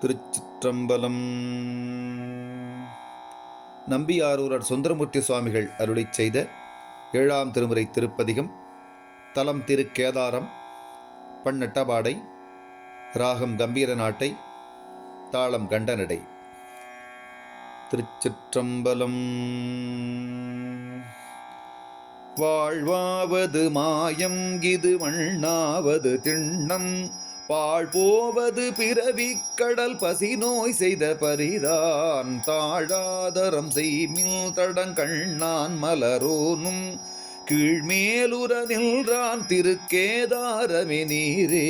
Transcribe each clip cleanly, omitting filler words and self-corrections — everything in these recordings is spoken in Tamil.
திருச்சிற்றம்பலம். நம்பியாரூரர் சுந்தரமூர்த்தி சுவாமிகள் அருளிச் செய்த 7ஆம் திருமுறை திருப்பதிகம். தலம் திருக்கேதாரம். பண்ணட்டபாடை. ராகம் கம்பீர நாட்டை. தாளம் கண்டனடை. திருச்சிற்றம்பலம். வாழ்வாவது மாயம் இது மண்ணாவது திண்ணம், பாழ்போவது பிறவிக் கடல் பசி நோய் செய்த பரிதான், தாழாதரம் செய்மில் தடங்கண்ணான் மலரோனும் கீழ்மேலுற நின்றான் திருக்கேதாரமே நீரே.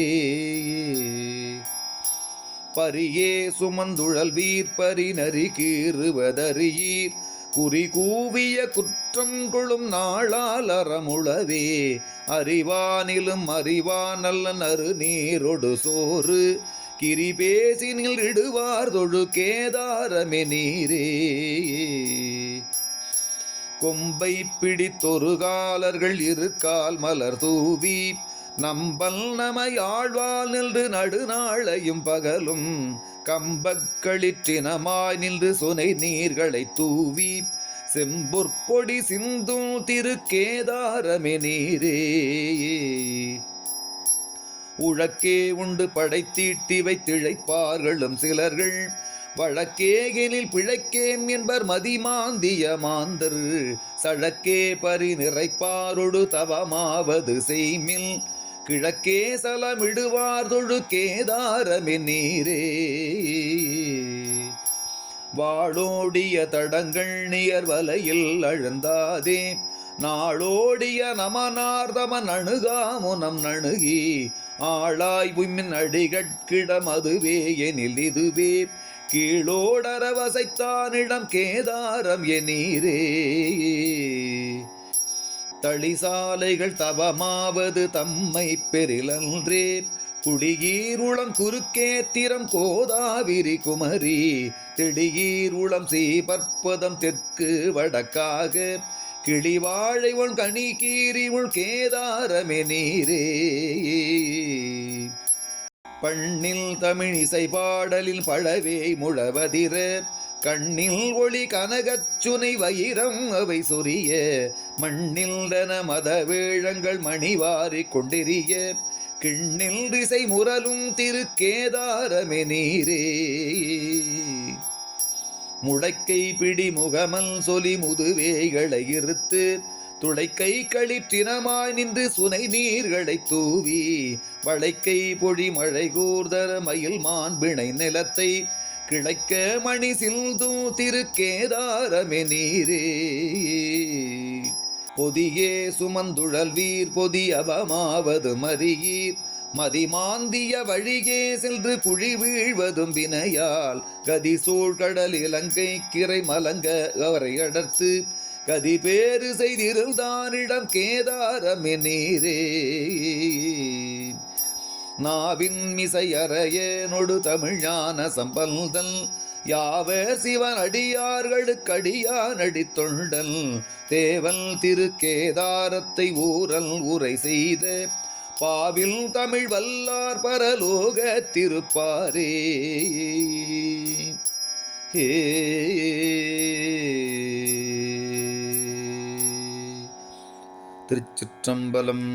பரியே சுமந்துழல் வீர்பரி நரி கீறுவதறியீர், குறி கூவிய குற்றம் கொளும் நாளால் அறமுளவே, அறிவானிலும் அறிவான் நல்ல நறு நீரொடு சோறு கிரி பேசினில் இடுவார் தொழு கேதாரமே நீரே. கொம்பை பிடித்தொரு காலர்கள் இருக்கால் மலர் தூவி, நம்பல் நமையாழ்வால் நின்று நடுநாளையும் பகலும் கம்பக்களிற்றினமாய் நின்று சுனை நீர்களை தூவி, செம்பொற்பொடி சிந்தும் திருக்கேதாரமே நீரே. உழக்கே உண்டு படைத்தீட்டி வைத்திழைப்பார்களும் சிலர்கள், வழக்கேகெனில் பிழைக்கேம் என்பர் மதிமாந்திய மாந்தர், சழக்கே பரி நிறைப்பாரொடு தவமாவது செய்மில் கிழக்கே சலமிடுவார் தொழு கேதாரமே நீரே. வாழோடிய தடங்கள் நியர் வலையில் அழுந்தாதே, நாளோடிய நமனார்தமன் அணுகாமுனம் நணுகி, ஆளாய் உம்மின் அடிகட்கிடம் அதுவே எனில் இதுவே, கீழோடர வசைத்தானிடம் கேதாரம் எனீரே. தளிசாலைகள் தவமாவது தம்மை பெரிலன்றே, குடியீருளம் குறுக்கே திறம் கோதாவிரி குமரி, திடியீருளம் சீபற்பதம் தெற்கு வடக்காக, கிளிவாழை உள் கனி கீரி உள் கேதாரமே நீரே. பண்ணில் தமிழ் இசை பாடலில் பழவே முழவதிர, கண்ணில் ஒளி கனகச்சுனை வயிரம் அவை சொரிய, மண்ணில் தன மத வேழங்கள் மணிவாரி கொண்டெறிய, கிண்ணில் திசை முரலும் திருக்கேதாரமே நீரே. முளைக்கை பிடி முகமல் சொலி முதுவேகளை இருத்து, துளைக்கை களிற்றினமாய் நின்று சுனை நீர்களை தூவி, வளைக்கை பொழி மழை கூர்தர மயில் மாண்பிணை நிலத்தை கிளைக்க மணி சில்தும் திருக்கேதாரமே நீரே. பொதியே சுமந்துழல் வீர் பொதி அவமாவது மறியீர், மதிமாந்திய வழியே சென்று குழி வீழ்வதும் வினையால், கதி சூழ்கடல் இலங்கை கிரை மலங்க அவரை அடர்த்து, கதி பேறு செய்திருந்தானிடம் கேதாரமே நீரே. நாவின் மிசையறைய நொடு தமிழான சம்பந்தல், யாவர் சிவன் அடியார்களுக்கடியான் அடித்தொண்டல், தேவல் திருக்கேதாரத்தை ஊரல் உரை செய்த, பாவில் தமிழ் வல்லார் பரலோக திருப்பாரே. திருச்சிற்றம்பலம்.